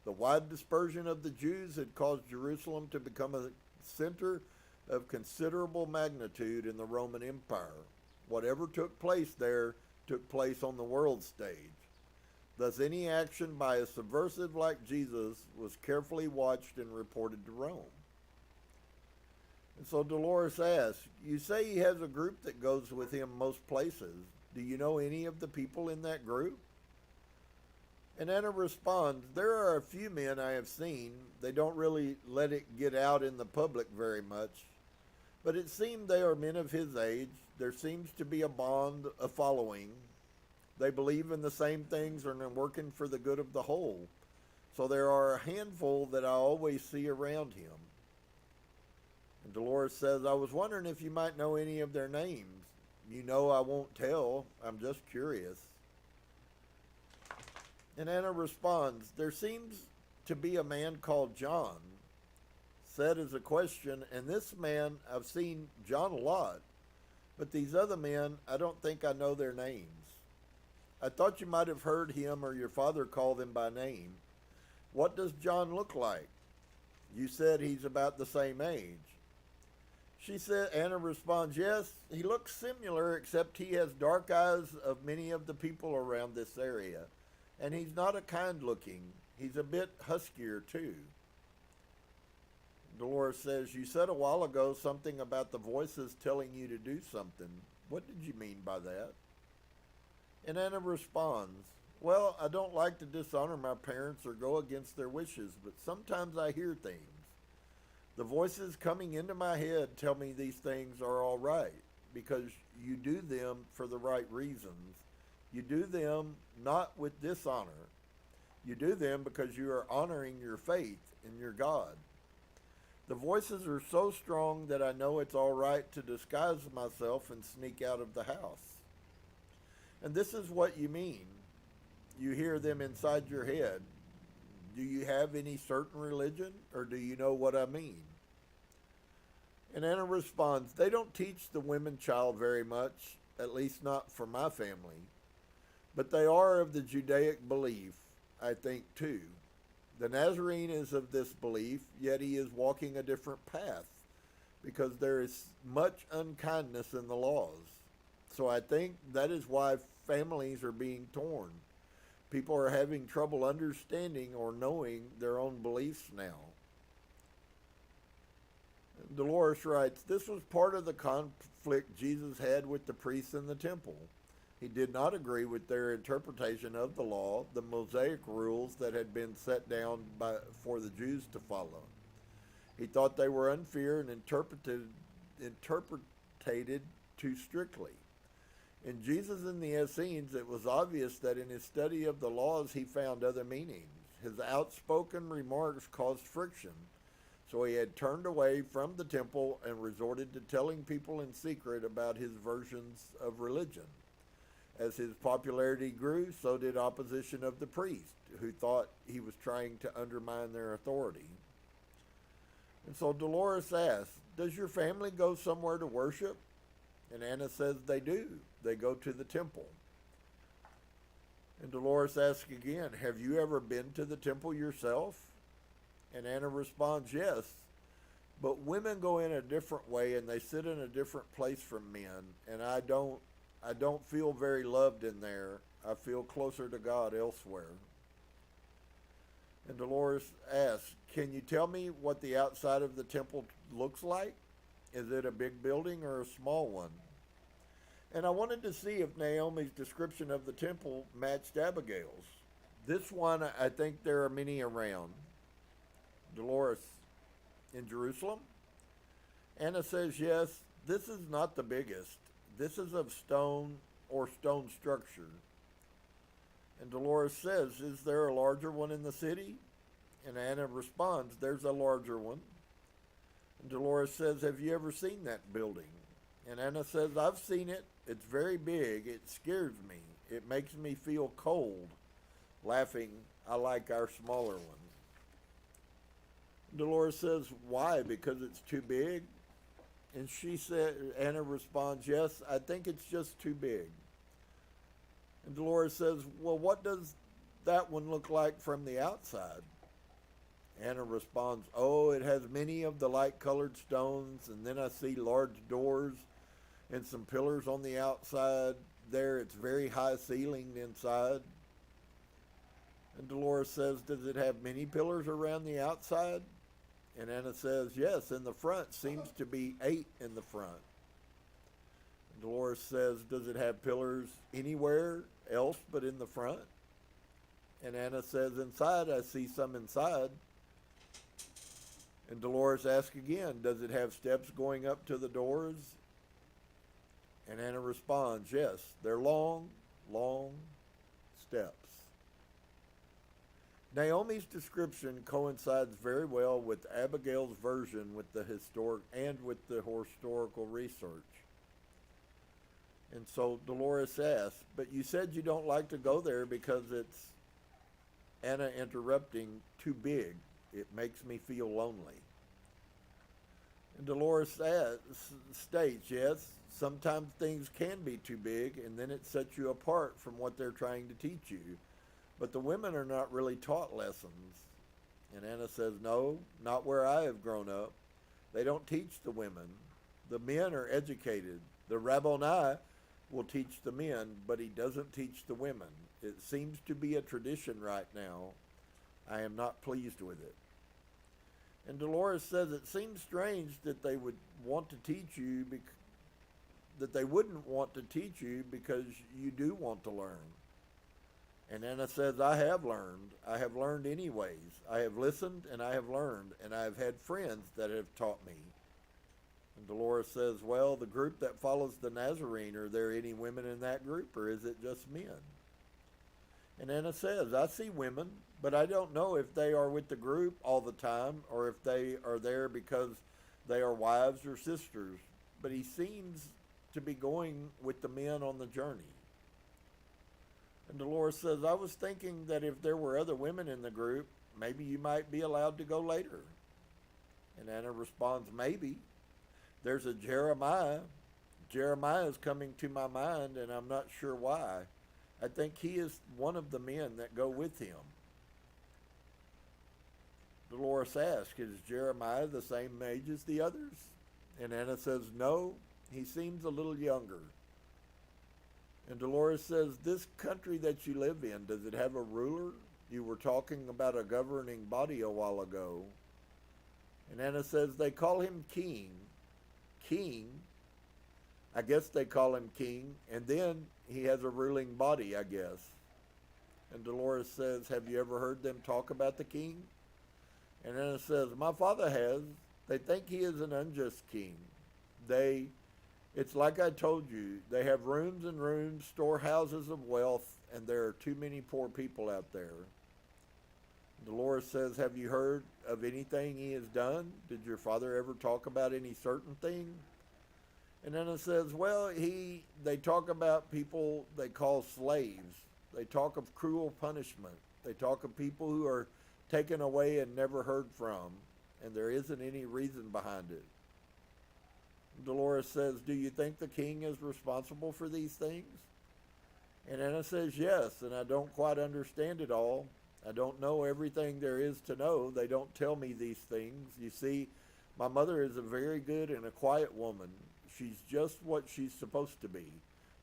The wide dispersion of the Jews had caused Jerusalem to become a center of considerable magnitude in the Roman Empire. Whatever took place there took place on the world stage. Thus, any action by a subversive like Jesus was carefully watched and reported to Rome. And so Dolores asks, you say he has a group that goes with him most places. Do you know any of the people in that group? And Anna responds, there are a few men I have seen. They don't really let it get out in the public very much. But it seems they are men of his age. There seems to be a bond, a following. They believe in the same things and are working for the good of the whole. So there are a handful that I always see around him. And Dolores says, I was wondering if you might know any of their names. You know I won't tell. I'm just curious. And Anna responds, there seems to be a man called John. Said as a question, and this man, I've seen John a lot, but these other men, I don't think I know their names. I thought you might have heard him or your father call them by name. What does John look like? You said he's about the same age. She said, Anna responds, yes, he looks similar, except he has dark eyes of many of the people around this area. And he's not a kind looking. He's a bit huskier too. Dolores says, you said a while ago something about the voices telling you to do something. What did you mean by that? And Anna responds, well, I don't like to dishonor my parents or go against their wishes, but sometimes I hear things. The voices coming into my head tell me these things are all right because you do them for the right reasons. You do them not with dishonor. You do them because you are honoring your faith in your God. The voices are so strong that I know it's all right to disguise myself and sneak out of the house. And this is what you mean. You hear them inside your head. Do you have any certain religion, or do you know what I mean? And Anna responds, they don't teach the women child very much, at least not for my family. But they are of the Judaic belief, I think, too. The Nazarene is of this belief, yet he is walking a different path, because there is much unkindness in the laws. So I think that is why families are being torn. People are having trouble understanding or knowing their own beliefs now. Dolores writes, this was part of the conflict Jesus had with the priests in the temple. He did not agree with their interpretation of the law, the Mosaic rules that had been set down for the Jews to follow. He thought they were unfair and interpreted too strictly. In Jesus and the Essenes, it was obvious that in his study of the laws he found other meanings. His outspoken remarks caused friction, so he had turned away from the temple and resorted to telling people in secret about his versions of religion. As his popularity grew, so did opposition of the priests, who thought he was trying to undermine their authority. And so Dolores asks, does your family go somewhere to worship? And Anna says they do. They go to the temple. And Dolores asks again, have you ever been to the temple yourself? And Anna responds, yes. But women go in a different way and they sit in a different place from men. And I don't feel very loved in there. I feel closer to God elsewhere. And Dolores asks, can you tell me what the outside of the temple looks like? Is it a big building or a small one? And I wanted to see if Naomi's description of the temple matched Abigail's. This one, I think there are many around. Dolores, in Jerusalem? Anna says, yes, this is not the biggest. This is of stone or stone structure. And Dolores says, is there a larger one in the city? And Anna responds, there's a larger one. And Dolores says, have you ever seen that building? And Anna says, I've seen it. It's very big. It scares me. It makes me feel cold. Laughing, I like our smaller one. Dolores says, why? Because it's too big? And Anna responds, yes, I think it's just too big. And Dolores says, well, what does that one look like from the outside? Anna responds, oh, it has many of the light-colored stones, and then I see large doors and some pillars on the outside. There, it's very high ceilinged inside. And Dolores says, does it have many pillars around the outside? And Anna says, yes, in the front. Seems to be 8 in the front. And Dolores says, does it have pillars anywhere else but in the front? And Anna says, inside, I see some inside. And Dolores asks again, does it have steps going up to the doors? And Anna responds, yes, they're long, long steps. Naomi's description coincides very well with Abigail's version with the historical research. And so Dolores asks, but you said you don't like to go there because it's, Anna interrupting, too big. It makes me feel lonely. And Dolores states, yes, sometimes things can be too big, and then it sets you apart from what they're trying to teach you. But the women are not really taught lessons. And Anna says, no, not where I have grown up. They don't teach the women. The men are educated. The Rabboni will teach the men, but he doesn't teach the women. It seems to be a tradition right now. I am not pleased with it. And Dolores says it seems strange that they would want to teach you, that they wouldn't want to teach you because you do want to learn. And Anna says, I have learned. I have learned anyways. I have listened and I have learned, and I have had friends that have taught me. And Dolores says, well, the group that follows the Nazarene, are there any women in that group, or is it just men? And Anna says, I see women, but I don't know if they are with the group all the time or if they are there because they are wives or sisters. But he seems to be going with the men on the journey. And Dolores says, I was thinking that if there were other women in the group, maybe you might be allowed to go later. And Anna responds, maybe. There's a Jeremiah. Jeremiah is coming to my mind, and I'm not sure why. I think he is one of the men that go with him. Dolores asks, is Jeremiah the same age as the others? And Anna says, no, he seems a little younger. And Dolores says, this country that you live in, does it have a ruler? You were talking about a governing body a while ago. And Anna says, they call him king. King? I guess they call him king. And then he has a ruling body, I guess. And Dolores says, have you ever heard them talk about the king? And Anna says, my father has. They think he is an unjust king. It's like I told you, they have rooms and rooms, storehouses of wealth, and there are too many poor people out there. Dolores says, have you heard of anything he has done? Did your father ever talk about any certain thing? And Anna says, well, they talk about people they call slaves. They talk of cruel punishment. They talk of people who are taken away and never heard from, and there isn't any reason behind it. Dolores says, do you think the king is responsible for these things? And Anna says, yes, and I don't quite understand it all. I don't know everything there is to know. They don't tell me these things. You see, my mother is a very good and a quiet woman. She's just what she's supposed to be.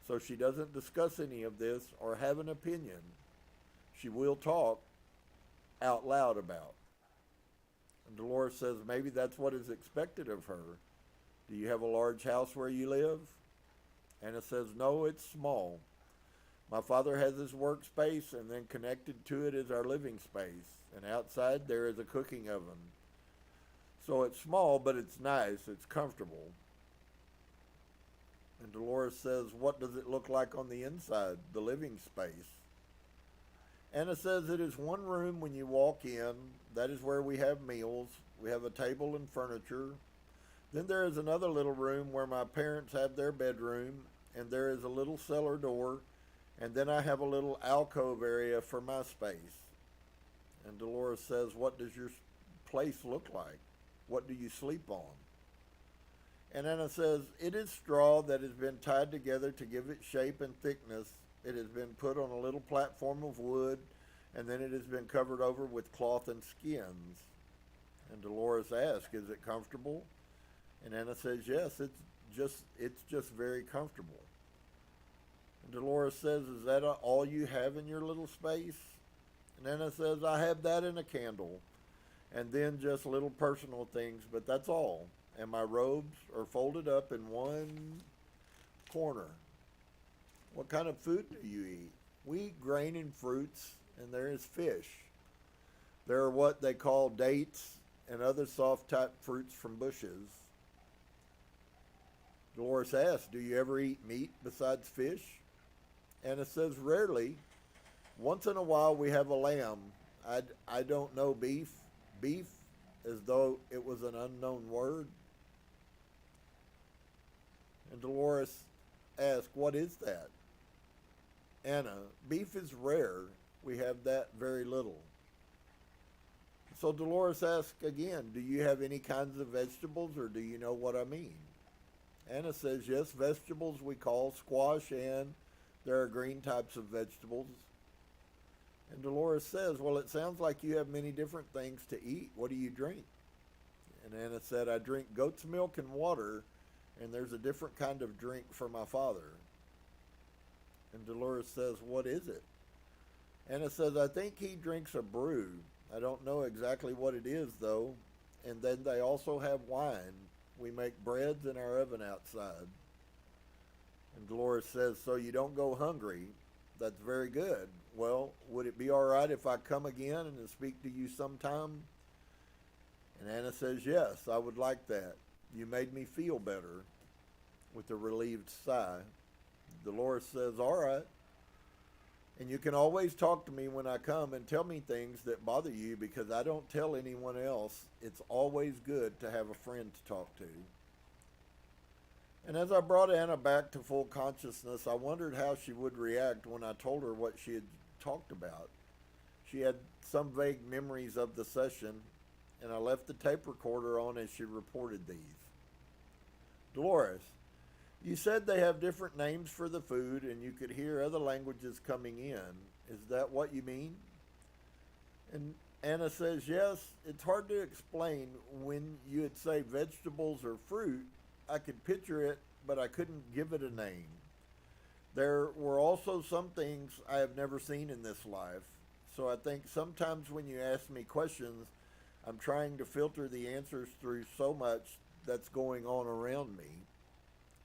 So she doesn't discuss any of this or have an opinion. She will talk out loud about. And Dolores says, maybe that's what is expected of her. Do you have a large house where you live? Anna says, no, it's small. My father has his workspace, and then connected to it is our living space. And outside there is a cooking oven. So it's small, but it's nice. It's comfortable. And Dolores says, what does it look like on the inside, the living space? Anna says, it is one room when you walk in. That is where we have meals. We have a table and furniture. Then there is another little room where my parents have their bedroom, and there is a little cellar door, and then I have a little alcove area for my space. And Dolores says, what does your place look like? What do you sleep on? And Anna says, it is straw that has been tied together to give it shape and thickness. It has been put on a little platform of wood, and then it has been covered over with cloth and skins. And Dolores asks, is it comfortable? And Anna says, yes, it's just very comfortable. And Dolores says, is that all you have in your little space? And Anna says, I have that and a candle, and then just little personal things, but that's all. And my robes are folded up in one corner. What kind of food do you eat? We eat grain and fruits, and there is fish. There are what they call dates and other soft type fruits from bushes. Dolores asks, do you ever eat meat besides fish? Anna says, rarely. Once in a while we have a lamb. I don't know beef. Beef, as though it was an unknown word. And Dolores asks, what is that? Anna, beef is rare. We have that very little. So Dolores asks again, do you have any kinds of vegetables, or do you know what I mean? Anna says, yes, vegetables we call squash, and there are green types of vegetables. And Dolores says, well, it sounds like you have many different things to eat. What do you drink? And Anna said, I drink goat's milk and water, and there's a different kind of drink for my father. And Dolores says, what is it? Anna says, I think he drinks a brew. I don't know exactly what it is, though. And then they also have wine. We make breads in our oven outside. And Dolores says, so you don't go hungry. That's very good. Well, would it be all right if I come again and speak to you sometime? And Anna says, yes, I would like that. You made me feel better, with a relieved sigh. Dolores says, all right. And you can always talk to me when I come and tell me things that bother you, because I don't tell anyone else. It's always good to have a friend to talk to. And as I brought Anna back to full consciousness, I wondered how she would react when I told her what she had talked about. She had some vague memories of the session, and I left the tape recorder on as she reported these. Dolores, you said they have different names for the food, and you could hear other languages coming in. Is that what you mean? And Anna says, yes, it's hard to explain. When you would say vegetables or fruit, I could picture it, but I couldn't give it a name. There were also some things I have never seen in this life, so I think sometimes when you ask me questions, I'm trying to filter the answers through so much that's going on around me.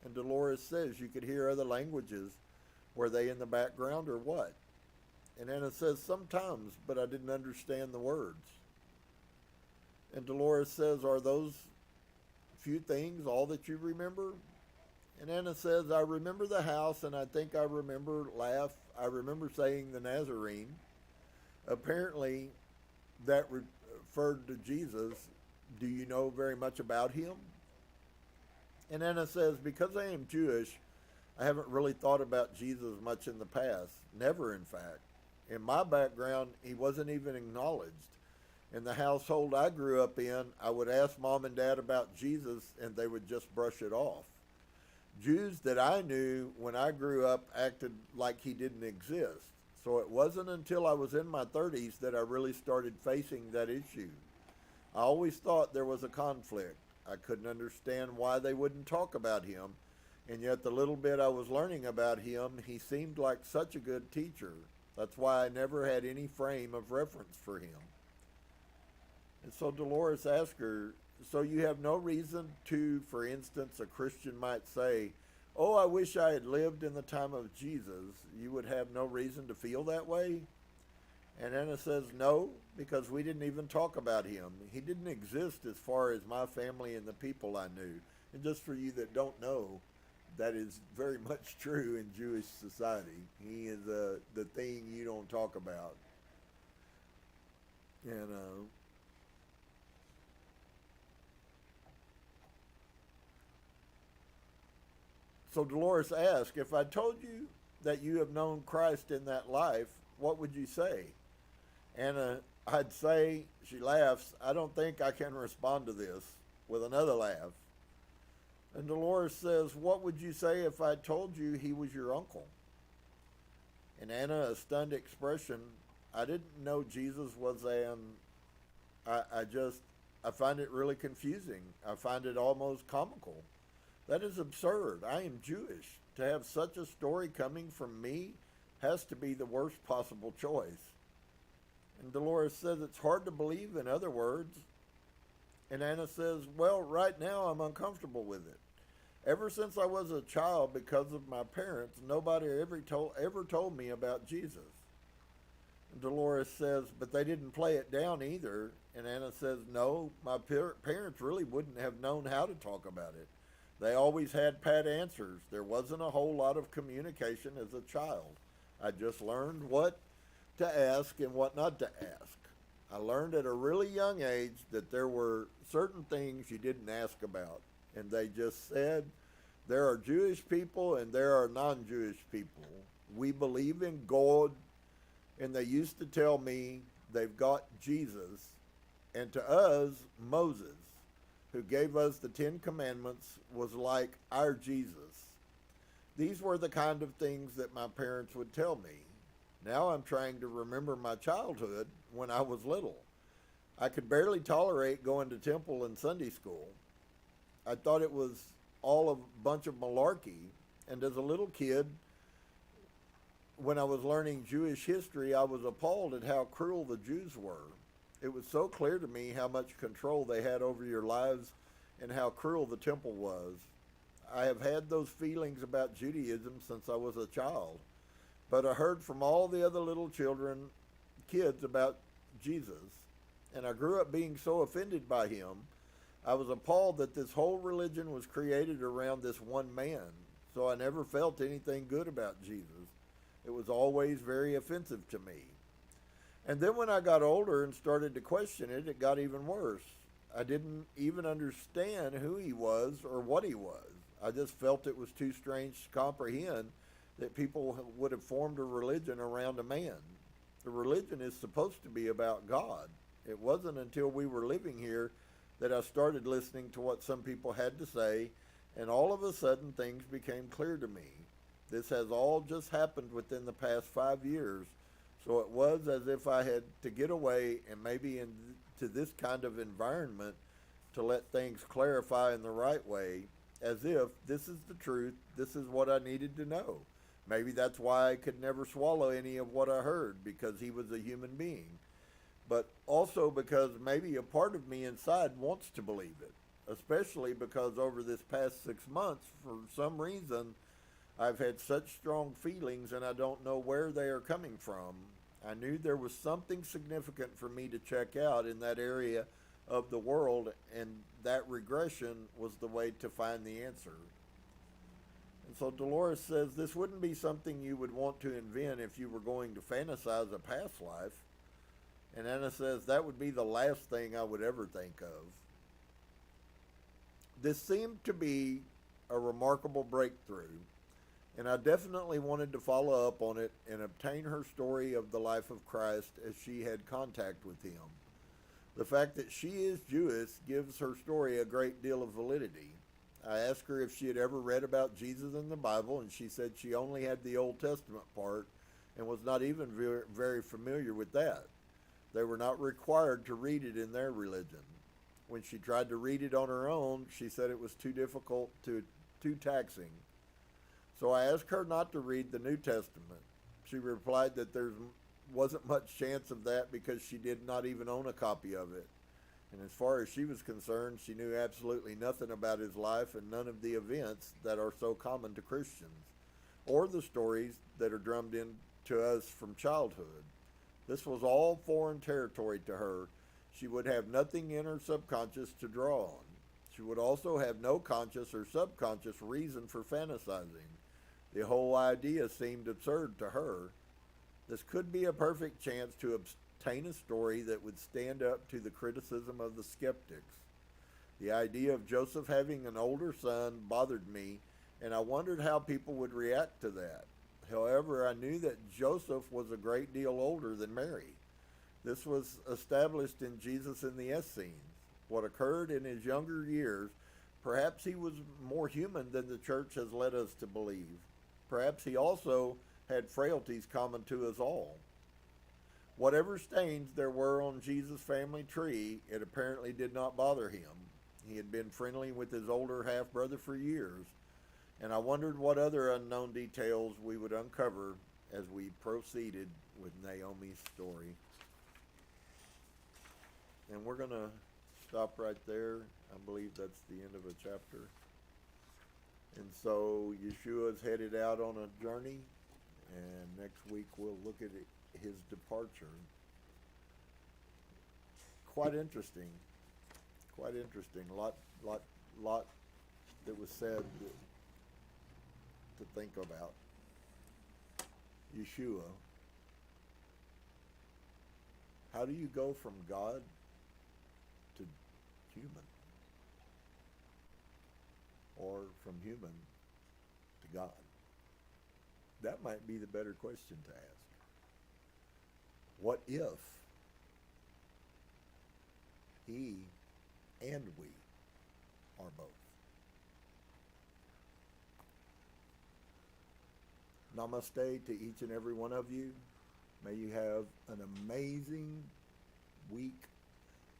And Dolores says, you could hear other languages. Were they in the background or what? And Anna says, sometimes, but I didn't understand the words. And Dolores says, are those few things all that you remember? And Anna says, I remember the house, and I think I remember I remember saying the Nazarene. Apparently, that referred to Jesus. Do you know very much about him? And Anna says, because I am Jewish, I haven't really thought about Jesus much in the past. Never, in fact. In my background, he wasn't even acknowledged. In the household I grew up in, I would ask Mom and Dad about Jesus, and they would just brush it off. Jews that I knew when I grew up acted like he didn't exist. So it wasn't until I was in my 30s that I really started facing that issue. I always thought there was a conflict. I couldn't understand why they wouldn't talk about him, and yet the little bit I was learning about him, he seemed like such a good teacher. That's why I never had any frame of reference for him. And so Dolores asked her, so you have no reason to, for instance, a Christian might say, oh, I wish I had lived in the time of Jesus. You would have no reason to feel that way? And Anna says, no, because we didn't even talk about him. He didn't exist as far as my family and the people I knew. And just for you that don't know, that is very much true in Jewish society. He is the thing you don't talk about. And so Dolores asked, if I told you that you have known Christ in that life, what would you say? And I'd say, she laughs, I don't think I can respond to this, with another laugh. And Dolores says, what would you say if I told you he was your uncle? And Anna, a stunned expression, I didn't know Jesus was I find it really confusing. I find it almost comical. That is absurd. I am Jewish. To have such a story coming from me has to be the worst possible choice. And Dolores says it's hard to believe, in other words. And Anna says, well, right now I'm uncomfortable with it. Ever since I was a child, because of my parents, nobody ever told me about Jesus. And Dolores says, but they didn't play it down either. And Anna says, no, my parents really wouldn't have known how to talk about it. They always had pat answers. There wasn't a whole lot of communication as a child. I just learned what to ask and what not to ask. I learned at a really young age that there were certain things you didn't ask about. And they just said, there are Jewish people and there are non-Jewish people. We believe in God, and they used to tell me they've got Jesus, and to us, Moses, who gave us the 10 Commandments, was like our Jesus. These were the kind of things that my parents would tell me. Now I'm trying to remember my childhood when I was little. I could barely tolerate going to temple and Sunday school. I thought it was all a bunch of malarkey, and as a little kid, when I was learning Jewish history, I was appalled at how cruel the Jews were. It was so clear to me how much control they had over your lives and how cruel the temple was. I have had those feelings about Judaism since I was a child, but I heard from all the other little kids about Jesus, and I grew up being so offended by him. I was appalled that this whole religion was created around this one man, so I never felt anything good about Jesus. It was always very offensive to me. And then when I got older and started to question it, it got even worse. I didn't even understand who he was or what he was. I just felt it was too strange to comprehend that people would have formed a religion around a man. The religion is supposed to be about God. It wasn't until we were living here that I started listening to what some people had to say, and all of a sudden things became clear to me. This has all just happened within the past 5 years, so it was as if I had to get away and maybe into this kind of environment to let things clarify in the right way, as if this is the truth, this is what I needed to know. Maybe that's why I could never swallow any of what I heard, because he was a human being. But also because maybe a part of me inside wants to believe it, especially because over this past 6 months, for some reason, I've had such strong feelings and I don't know where they are coming from. I knew there was something significant for me to check out in that area of the world, and that regression was the way to find the answer. And so Dolores says this wouldn't be something you would want to invent if you were going to fantasize a past life. And Anna says that would be the last thing I would ever think of. This seemed to be a remarkable breakthrough, and I definitely wanted to follow up on it and obtain her story of the life of Christ as she had contact with him. The fact that she is Jewish gives her story a great deal of validity. I asked her if she had ever read about Jesus in the Bible, and she said she only had the Old Testament part and was not even very familiar with that. They were not required to read it in their religion. When she tried to read it on her own, she said it was too difficult, too taxing. So I asked her not to read the New Testament. She replied that there wasn't much chance of that because she did not even own a copy of it. And as far as she was concerned, she knew absolutely nothing about his life and none of the events that are so common to Christians, or the stories that are drummed into us from childhood. This was all foreign territory to her. She would have nothing in her subconscious to draw on. She would also have no conscious or subconscious reason for fantasizing. The whole idea seemed absurd to her. This could be a perfect chance to obtain a story that would stand up to the criticism of the skeptics. The idea of Joseph having an older son bothered me, and I wondered how people would react to that. However, I knew that Joseph was a great deal older than Mary. This was established in Jesus in the Essenes. What occurred in his younger years, perhaps he was more human than the church has led us to believe. Perhaps he also had frailties common to us all. Whatever stains there were on Jesus' family tree, it apparently did not bother him. He had been friendly with his older half-brother for years, and I wondered what other unknown details we would uncover as we proceeded with Naomi's story. And we're going to stop right there. I believe that's the end of a chapter. And so Yeshua's headed out on a journey, and next week we'll look at his departure. Quite interesting. Quite interesting. Lot that was said to think about. Yeshua. How do you go from God to human? Or from human to God? That might be the better question to ask. What if he and we are both? Namaste to each and every one of you. May you have an amazing week.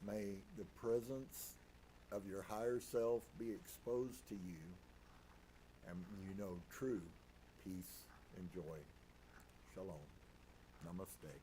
May the presence of your higher self be exposed to you, and you know true peace and joy. Shalom. Namaste.